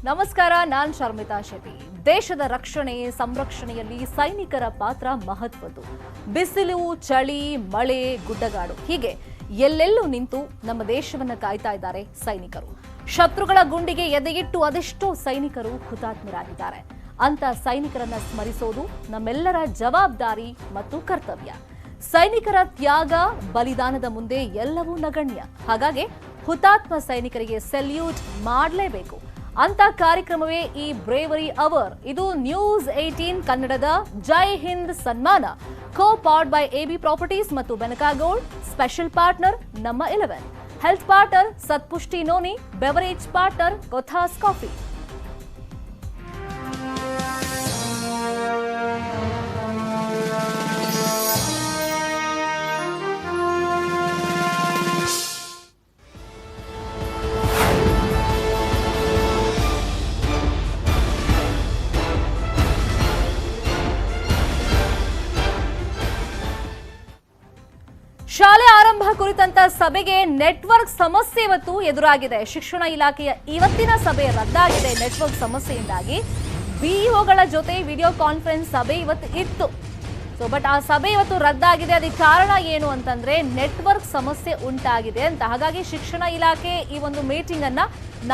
ನಮಸ್ಕಾರ, ನಾನು ಶರ್ಮಿತಾ ಶೆಟ್ಟಿ. ದೇಶದ ರಕ್ಷಣೆ ಸಂರಕ್ಷಣೆಯಲ್ಲಿ ಸೈನಿಕರ ಪಾತ್ರ ಮಹತ್ವದ್ದು. ಬಿಸಿಲು, ಚಳಿ, ಮಳೆ, ಗುಡ್ಡಗಾಡು ಹೀಗೆ ಎಲ್ಲೆಲ್ಲೂ ನಿಂತು ನಮ್ಮ ದೇಶವನ್ನ ಕಾಯ್ತಾ ಇದ್ದಾರೆ ಸೈನಿಕರು. ಶತ್ರುಗಳ ಗುಂಡಿಗೆ ಎದೆಯಿಟ್ಟು ಅದೆಷ್ಟೋ ಸೈನಿಕರು ಹುತಾತ್ಮರಾಗಿದ್ದಾರೆ. ಅಂತ ಸೈನಿಕರನ್ನ ಸ್ಮರಿಸೋದು ನಮ್ಮೆಲ್ಲರ ಜವಾಬ್ದಾರಿ ಮತ್ತು ಕರ್ತವ್ಯ. ಸೈನಿಕರ ತ್ಯಾಗ ಬಲಿದಾನದ ಮುಂದೆ ಎಲ್ಲವೂ ನಗಣ್ಯ. ಹಾಗಾಗಿ ಹುತಾತ್ಮ ಸೈನಿಕರಿಗೆ ಸೆಲ್ಯೂಟ್ ಮಾಡಲೇಬೇಕು. ಅಂತ ಕಾರ್ಯಕ್ರಮವೇ ಈ ಬ್ರೇವರಿ ಅವರ್. ಇದು ನ್ಯೂಸ್ 18 ಕನ್ನಡದ ಜೈ ಹಿಂದ್ ಸನ್ಮಾನ, co powered by AB properties ಮತ್ತು ಬೆನಕಾ ಗೋಲ್ಡ್. ಸ್ಪೆಷಲ್ ಪಾರ್ಟ್ನರ್ ನಮ್ಮ 11, health partner Satpushti noni, beverage partner Kothas coffee. ಶಾಲೆ ಆರಂಭ ಕುರಿತಂತ ಸಭೆಗೆ ನೆಟ್ವರ್ಕ್ ಸಮಸ್ಯೆ ಇವತ್ತು ಎದುರಾಗಿದೆ. ಶಿಕ್ಷಣ ಇಲಾಖೆಯ ಇವತ್ತಿನ ಸಭೆ ರದ್ದಾಗಿದೆ ನೆಟ್ವರ್ಕ್ ಸಮಸ್ಯೆಯಿಂದಾಗಿ. ಬಿಇಒಗಳ ಜೊತೆ ವಿಡಿಯೋ ಕಾನ್ಫರೆನ್ಸ್ ಸಭೆ ಇವತ್ತು ಇತ್ತು. ಬಟ್ ಆ ಸಭೆ ಇವತ್ತು ರದ್ದಾಗಿದೆ. ಅದಕ್ಕೆ ಕಾರಣ ಏನು ಅಂತಂದ್ರೆ ನೆಟ್ವರ್ಕ್ ಸಮಸ್ಯೆ ಉಂಟಾಗಿದೆ ಅಂತ. ಹಾಗಾಗಿ ಶಿಕ್ಷಣ ಇಲಾಖೆ ಈ ಒಂದು ಮೀಟಿಂಗ್ ಅನ್ನ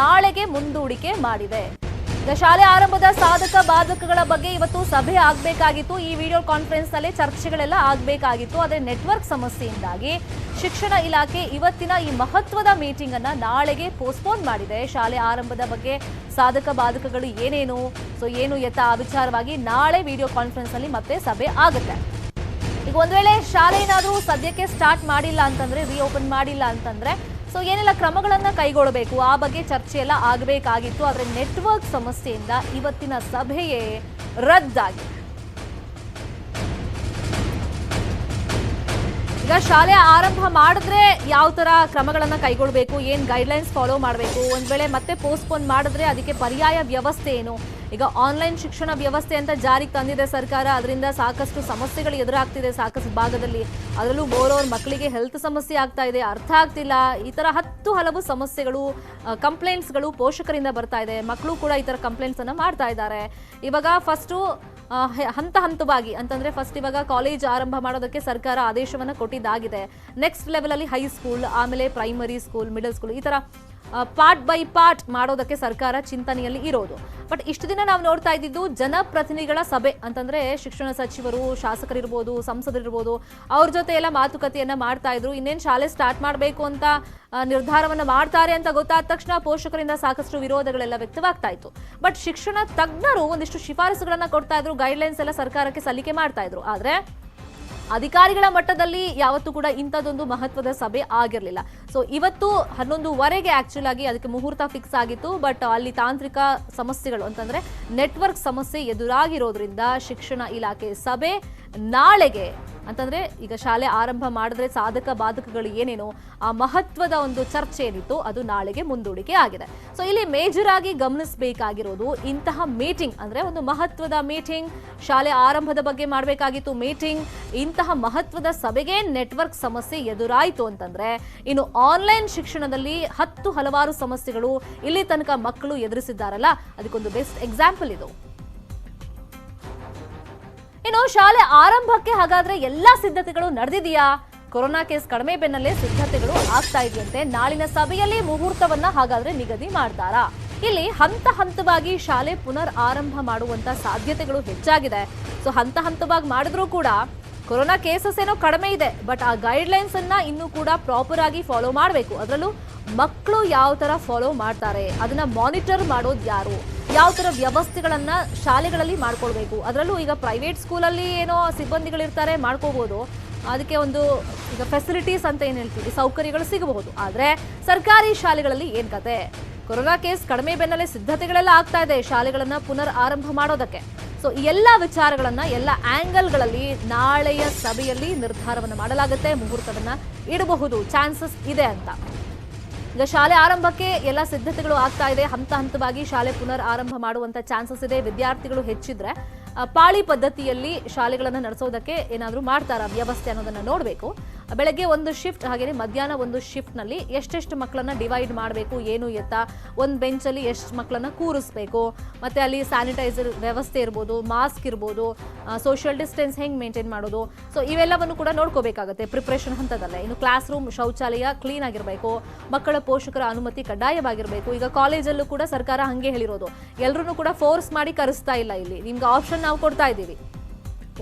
ನಾಳೆಗೆ ಮುಂದೂಡಿಕೆ ಮಾಡಿದೆ. ಶಾಲೆ ಆರಂಭದ ಸಾಧಕ ಬಾಧಕಗಳ ಬಗ್ಗೆ ಇವತ್ತು ಸಭೆ ಆಗಬೇಕಾಗಿತ್ತು. ಈ ವಿಡಿಯೋ ಕಾನ್ಫರೆನ್ಸ್ ನಲ್ಲಿ ಚರ್ಚೆಗಳೆಲ್ಲ ಆಗಬೇಕಾಗಿತ್ತು. ಆದರೆ ನೆಟ್ವರ್ಕ್ ಸಮಸ್ಯೆಯಿಂದಾಗಿ ಶಿಕ್ಷಣ ಇಲಾಖೆ ಇವತ್ತಿನ ಈ ಮಹತ್ವದ ಮೀಟಿಂಗ್ ಅನ್ನ ನಾಳೆಗೆ ಪೋಸ್ಟ್ಪೋನ್ ಮಾಡಿದೆ. ಶಾಲೆ ಆರಂಭದ ಬಗ್ಗೆ ಸಾಧಕ ಬಾಧಕಗಳು ಏನೇನು, ಏನು ಎತ್ತ ಆ ವಿಚಾರವಾಗಿ ನಾಳೆ ವಿಡಿಯೋ ಕಾನ್ಫರೆನ್ಸ್ ನಲ್ಲಿ ಮತ್ತೆ ಸಭೆ ಆಗುತ್ತೆ. ಈಗ ಒಂದ್ ವೇಳೆ ಶಾಲೆ ಏನಾದ್ರೂ ಸದ್ಯಕ್ಕೆ ಸ್ಟಾರ್ಟ್ ಮಾಡಿಲ್ಲ ಅಂತಂದ್ರೆ, ರಿಓಪನ್ ಮಾಡಿಲ್ಲ ಅಂತಂದ್ರೆ ಏನೆಲ್ಲ ಕ್ರಮಗಳನ್ನ ಕೈಗೊಳ್ಳಬೇಕು ಆ ಬಗ್ಗೆ ಚರ್ಚೆ ಎಲ್ಲ ಆಗಬೇಕಾಗಿತ್ತು. ಆದರೆ ನೆಟ್ವರ್ಕ್ ಸಮಸ್ಯೆಯಿಂದ ಇವತ್ತಿನ ಸಭೆಯೇ ರದ್ದಾಗಿದೆ. ಈಗ ಶಾಲೆ ಆರಂಭ ಮಾಡಿದ್ರೆ ಯಾವ ತರ ಕ್ರಮಗಳನ್ನ ಕೈಗೊಳ್ಳಬೇಕು, ಏನ್ ಗೈಡ್ಲೈನ್ಸ್ ಫಾಲೋ ಮಾಡಬೇಕು, ಒಂದ್ ವೇಳೆ ಮತ್ತೆ ಪೋಸ್ಟ್ಪೋನ್ ಮಾಡಿದ್ರೆ ಅದಕ್ಕೆ ಪರ್ಯಾಯ ವ್ಯವಸ್ಥೆ ಏನು. ಈಗ ಆನ್ಲೈನ್ ಶಿಕ್ಷಣ ವ್ಯವಸ್ಥೆ ಅಂತ ಜಾರಿಗೆ ತಂದಿದೆ ಸರ್ಕಾರ. ಅದರಿಂದ ಸಾಕಷ್ಟು ಸಮಸ್ಯೆಗಳು ಎದುರಾಗ್ತಿದೆ ಸಾಕಷ್ಟು ಭಾಗದಲ್ಲಿ. ಅದರಲ್ಲೂ ಬೋರೋರ್ ಮಕ್ಕಳಿಗೆ ಹೆಲ್ತ್ ಸಮಸ್ಯೆ ಆಗ್ತಾ ಇದೆ, ಅರ್ಥ ಆಗ್ತಿಲ್ಲ. ಈ ತರ ಹಲವು ಸಮಸ್ಯೆಗಳು, ಕಂಪ್ಲೇಂಟ್ಸ್ಗಳು ಪೋಷಕರಿಂದ ಬರ್ತಾ ಇದೆ. ಮಕ್ಕಳು ಕೂಡ ಈ ತರ ಕಂಪ್ಲೇಂಟ್ಸ್ ಅನ್ನ ಮಾಡ್ತಾ ಇದ್ದಾರೆ. ಇವಾಗ ಹಂತವಾಗಿ ಅಂತಂದ್ರೆ ಇವಾಗ ಕಾಲೇಜ್ ಆರಂಭ ಮಾಡೋದಕ್ಕೆ ಸರ್ಕಾರ ಆದೇಶವನ್ನ ಕೊಟ್ಟಿದ್ದಾಗಿದೆ. ನೆಕ್ಸ್ಟ್ ಲೆವೆಲ್ ಅಲ್ಲಿ ಹೈಸ್ಕೂಲ್, ಆಮೇಲೆ ಪ್ರೈಮರಿ ಸ್ಕೂಲ್, ಮಿಡಲ್ ಸ್ಕೂಲ್, ಈ ತರ ಪಾರ್ಟ್ ಬೈ ಪಾರ್ಟ್ ಮಾಡೋದಕ್ಕೆ ಸರ್ಕಾರ ಚಿಂತನೆಯಲ್ಲಿ ಇರೋದು. ಬಟ್ ಇಷ್ಟು ದಿನ ನಾವು ನೋಡ್ತಾ ಇದ್ದಿದ್ದು ಜನಪ್ರತಿನಿಧಿಗಳ ಸಭೆ ಅಂತಂದ್ರೆ ಶಿಕ್ಷಣ ಸಚಿವರು, ಶಾಸಕರಿರ್ಬೋದು, ಸಂಸದರಿರ್ಬೋದು, ಅವ್ರ ಜೊತೆ ಎಲ್ಲ ಮಾತುಕತೆಯನ್ನ ಮಾಡ್ತಾ ಇದ್ರು. ಇನ್ನೇನು ಶಾಲೆ ಸ್ಟಾರ್ಟ್ ಮಾಡಬೇಕು ಅಂತ ನಿರ್ಧಾರವನ್ನ ಮಾಡ್ತಾರೆ ಅಂತ ಗೊತ್ತಾದ ತಕ್ಷಣ ಪೋಷಕರಿಂದ ಸಾಕಷ್ಟು ವಿರೋಧಗಳೆಲ್ಲ ವ್ಯಕ್ತವಾಗ್ತಾ ಇತ್ತು. ಬಟ್ ಶಿಕ್ಷಣ ತಜ್ಞರು ಒಂದಿಷ್ಟು ಶಿಫಾರಸುಗಳನ್ನ ಕೊಡ್ತಾ ಇದ್ರು, ಗೈಡ್ಲೈನ್ಸ್ ಎಲ್ಲ ಸರ್ಕಾರಕ್ಕೆ ಸಲ್ಲಿಕೆ ಮಾಡ್ತಾ ಇದ್ರು. ಆದ್ರೆ ಅಧಿಕಾರಿಗಳ ಮಟ್ಟದಲ್ಲಿ ಯಾವತ್ತೂ ಕೂಡ ಇಂಥದ್ದೊಂದು ಮಹತ್ವದ ಸಭೆ ಆಗಿರಲಿಲ್ಲ. ಇವತ್ತು 11:15 ಆಕ್ಚುಲ್ ಆಗಿ ಅದಕ್ಕೆ ಮುಹೂರ್ತ ಫಿಕ್ಸ್ ಆಗಿತ್ತು. ಬಟ್ ಅಲ್ಲಿ ತಾಂತ್ರಿಕ ಸಮಸ್ಯೆಗಳು ಅಂತಂದ್ರೆ ನೆಟ್ವರ್ಕ್ ಸಮಸ್ಯೆ ಎದುರಾಗಿರೋದ್ರಿಂದ ಶಿಕ್ಷಣ ಇಲಾಖೆ ಸಭೆ ನಾಳೆಗೆ, ಅಂತಂದ್ರೆ ಈಗ ಶಾಲೆ ಆರಂಭ ಮಾಡಿದ್ರೆ ಸಾಧಕ ಬಾಧಕಗಳು ಏನೇನೋ ಆ ಮಹತ್ವದ ಒಂದು ಚರ್ಚೆ ಏನಿತ್ತು ಅದು ನಾಳೆಗೆ ಮುಂದೂಡಿಕೆ ಆಗಿದೆ. ಇಲ್ಲಿ ಮೇಜರ್ ಆಗಿ ಗಮನಿಸಬೇಕಾಗಿರೋದು ಇಂತಹ ಮೀಟಿಂಗ್ ಅಂದ್ರೆ ಒಂದು ಮಹತ್ವದ ಮೀಟಿಂಗ್, ಶಾಲೆ ಆರಂಭದ ಬಗ್ಗೆ ಮಾಡಬೇಕಾಗಿತ್ತು ಮೀಟಿಂಗ್. ಇಂತಹ ಮಹತ್ವದ ಸಭೆಗೆ ನೆಟ್ವರ್ಕ್ ಸಮಸ್ಯೆ ಎದುರಾಯಿತು ಅಂತಂದ್ರೆ ಇನ್ನು ಆನ್ಲೈನ್ ಶಿಕ್ಷಣದಲ್ಲಿ ಹಲವಾರು ಸಮಸ್ಯೆಗಳು ಇಲ್ಲಿ ತನಕ ಮಕ್ಕಳು ಎದುರಿಸಿದ್ದಾರಲ್ಲ, ಅದಕ್ಕೊಂದು ಬೆಸ್ಟ್ ಎಕ್ಸಾಂಪಲ್ ಇದು. ಇನ್ನು ಶಾಲೆ ಆರಂಭಕ್ಕೆ ಹಾಗಾದ್ರೆ ಎಲ್ಲಾ ಸಿದ್ಧತೆಗಳು ನಡೆದಿದೆಯಾ? ಕೊರೋನಾ ಕೇಸ್ ಕಡಿಮೆ ಬೆನ್ನಲ್ಲೇ ಸಿದ್ಧತೆಗಳು ಆಗ್ತಾ ಇದೆಯಂತೆ. ನಾಳಿನ ಸಭೆಯಲ್ಲಿ ಮುಹೂರ್ತವನ್ನ ಹಾಗಾದ್ರೆ ನಿಗದಿ ಮಾಡ್ತಾರಾ? ಇಲ್ಲಿ ಹಂತವಾಗಿ ಶಾಲೆ ಪುನರ್ ಆರಂಭ ಮಾಡುವಂತ ಸಾಧ್ಯತೆಗಳು ಹೆಚ್ಚಾಗಿದೆ. ಹಂತವಾಗಿ ಮಾಡಿದ್ರೂ ಕೂಡ ಕೊರೋನಾ ಕೇಸಸ್ ಏನೋ ಕಡಿಮೆ ಇದೆ, ಬಟ್ ಆ ಗೈಡ್ಲೈನ್ಸ್ ಅನ್ನ ಇನ್ನೂ ಕೂಡ ಪ್ರಾಪರ್ ಆಗಿ ಫಾಲೋ ಮಾಡಬೇಕು. ಅದರಲ್ಲೂ ಮಕ್ಕಳು ಯಾವ ತರ ಫಾಲೋ ಮಾಡ್ತಾರೆ, ಅದನ್ನ ಮಾನಿಟರ್ ಮಾಡೋದು ಯಾರು, ಯಾವ ತರ ವ್ಯವಸ್ಥೆಗಳನ್ನ ಶಾಲೆಗಳಲ್ಲಿ ಮಾಡ್ಕೊಳ್ಬೇಕು. ಅದರಲ್ಲೂ ಈಗ ಪ್ರೈವೇಟ್ ಸ್ಕೂಲಲ್ಲಿ ಏನೋ ಸಿಬ್ಬಂದಿಗಳಿರ್ತಾರೆ, ಮಾಡ್ಕೋಬಹುದು, ಅದಕ್ಕೆ ಒಂದು ಈಗ ಫೆಸಿಲಿಟೀಸ್ ಅಂತ ಏನ್ ಹೇಳ್ತೀವಿ, ಸೌಕರ್ಯಗಳು ಸಿಗಬಹುದು. ಆದ್ರೆ ಸರ್ಕಾರಿ ಶಾಲೆಗಳಲ್ಲಿ ಏನ್ ಕತೆ? ಕೊರೋನಾ ಕೇಸ್ ಕಡಿಮೆ ಬೆನ್ನಲ್ಲೇ ಸಿದ್ಧತೆಗಳೆಲ್ಲ ಆಗ್ತಾ ಇದೆ ಶಾಲೆಗಳನ್ನ ಪುನರ್ ಆರಂಭ ಮಾಡೋದಕ್ಕೆ. ಈ ಎಲ್ಲ ವಿಚಾರಗಳನ್ನ ಎಲ್ಲ ಆಂಗಲ್ಗಳಲ್ಲಿ ನಾಳೆಯ ಸಭೆಯಲ್ಲಿ ನಿರ್ಧಾರವನ್ನ ಮಾಡಲಾಗುತ್ತೆ. ಮುಹೂರ್ತವನ್ನ ಇಡಬಹುದು, ಚಾನ್ಸಸ್ ಇದೆ ಅಂತ. ಈಗ ಶಾಲೆ ಆರಂಭಕ್ಕೆ ಎಲ್ಲ ಸಿದ್ಧತೆಗಳು ಆಗ್ತಾ ಇದೆ. ಹಂತವಾಗಿ ಶಾಲೆ ಪುನರ್ ಆರಂಭ ಮಾಡುವಂತ ಚಾನ್ಸಸ್ ಇದೆ. ವಿದ್ಯಾರ್ಥಿಗಳು ಹೆಚ್ಚಿದ್ರೆ ಪಾಳಿ ಪದ್ಧತಿಯಲ್ಲಿ ಶಾಲೆಗಳನ್ನು ನಡೆಸೋದಕ್ಕೆ ಏನಾದರೂ ಮಾಡ್ತಾರಾ ವ್ಯವಸ್ಥೆ ಅನ್ನೋದನ್ನ ನೋಡಬೇಕು. ಬೆಳಗ್ಗೆ ಒಂದು ಶಿಫ್ಟ್ ಹಾಗೆಯೇ ಮಧ್ಯಾಹ್ನ ಒಂದು ಶಿಫ್ಟ್ನಲ್ಲಿ ಎಷ್ಟೆಷ್ಟು ಮಕ್ಕಳನ್ನ ಡಿವೈಡ್ ಮಾಡಬೇಕು ಏನು ಎತ್ತ, ಒಂದು ಬೆಂಚಲ್ಲಿ ಎಷ್ಟು ಮಕ್ಕಳನ್ನ ಕೂರಿಸ್ಬೇಕು, ಮತ್ತೆ ಅಲ್ಲಿ ಸ್ಯಾನಿಟೈಸರ್ ವ್ಯವಸ್ಥೆ ಇರ್ಬೋದು, ಮಾಸ್ಕ್ ಇರ್ಬೋದು, ಸೋಷಿಯಲ್ ಡಿಸ್ಟೆನ್ಸ್ ಹೆಂಗೆ ಮೇಂಟೈನ್ ಮಾಡೋದು, ಸೊ ಇವೆಲ್ಲವನ್ನು ಕೂಡ ನೋಡ್ಕೋಬೇಕಾಗುತ್ತೆ ಪ್ರಿಪ್ರೇಷನ್ ಹಂತದಲ್ಲೇ. ಇನ್ನು ಕ್ಲಾಸ್ ರೂಮ್ ಶೌಚಾಲಯ ಕ್ಲೀನ್ ಆಗಿರಬೇಕು, ಮಕ್ಕಳ ಪೋಷಕರ ಅನುಮತಿ ಕಡ್ಡಾಯವಾಗಿರಬೇಕು. ಈಗ ಕಾಲೇಜಲ್ಲೂ ಕೂಡ ಸರ್ಕಾರ ಹಂಗೆ ಹೇಳಿರೋದು, ಎಲ್ಲರೂ ಕೂಡ ಫೋರ್ಸ್ ಮಾಡಿ ಕರೆಸ್ತಾ ಇಲ್ಲ. ಇಲ್ಲಿ ನಿಮ್ಗೆ ಆಪ್ಷನ್ ನಾವು ಕೊಡ್ತಾ ಇದ್ದೀವಿ,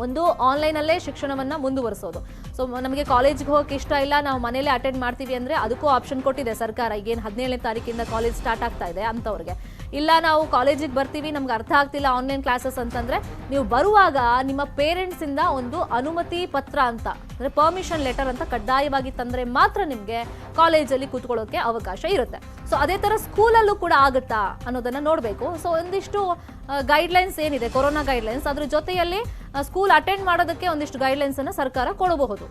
ಒಂದು ಆನ್ಲೈನಲ್ಲೇ ಶಿಕ್ಷಣವನ್ನ ಮುಂದುವರಿಸೋದು. ಸೊ ನಮಗೆ ಕಾಲೇಜ್ಗೆ ಹೋಗಕ್ಕೆ ಇಷ್ಟ ಇಲ್ಲ, ನಾವು ಮನೇಲೆ ಅಟೆಂಡ್ ಮಾಡ್ತೀವಿ ಅಂದರೆ ಅದಕ್ಕೂ ಆಪ್ಷನ್ ಕೊಟ್ಟಿದೆ ಸರ್ಕಾರ. ಈಗೇನು 17ನೇ ತಾರೀಕಿಂದ ಕಾಲೇಜ್ ಸ್ಟಾರ್ಟ್ ಆಗ್ತಾ ಇದೆ ಅಂಥವ್ರಿಗೆ. ಇಲ್ಲ ನಾವು ಕಾಲೇಜಿಗೆ ಬರ್ತೀವಿ, ನಮ್ಗೆ ಅರ್ಥ ಆಗ್ತಿಲ್ಲ ಆನ್ಲೈನ್ ಕ್ಲಾಸಸ್ ಅಂತಂದರೆ, ನೀವು ಬರುವಾಗ ನಿಮ್ಮ ಪೇರೆಂಟ್ಸಿಂದ ಒಂದು ಅನುಮತಿ ಪತ್ರ ಅಂತ ಅಂದರೆ ಪರ್ಮಿಷನ್ ಲೆಟರ್ ಅಂತ ಕಡ್ಡಾಯವಾಗಿ ತಂದರೆ ಮಾತ್ರ ನಿಮಗೆ ಕಾಲೇಜಲ್ಲಿ ಕೂತ್ಕೊಳ್ಳೋಕ್ಕೆ ಅವಕಾಶ ಇರುತ್ತೆ. ಸೊ ಅದೇ ಥರ ಸ್ಕೂಲಲ್ಲೂ ಕೂಡ ಆಗುತ್ತಾ ಅನ್ನೋದನ್ನು ನೋಡಬೇಕು. ಸೊ ಒಂದಿಷ್ಟು ಗೈಡ್ಲೈನ್ಸ್ ಏನಿದೆ ಕೊರೋನಾ ಗೈಡ್ಲೈನ್ಸ್, ಅದ್ರ ಜೊತೆಯಲ್ಲಿ ಸ್ಕೂಲ್ ಅಟೆಂಡ್ ಮಾಡೋದಕ್ಕೆ ಒಂದಿಷ್ಟು ಗೈಡ್ಲೈನ್ಸ್ ಅನ್ನು ಸರ್ಕಾರ ಕೊಡಬಹುದು.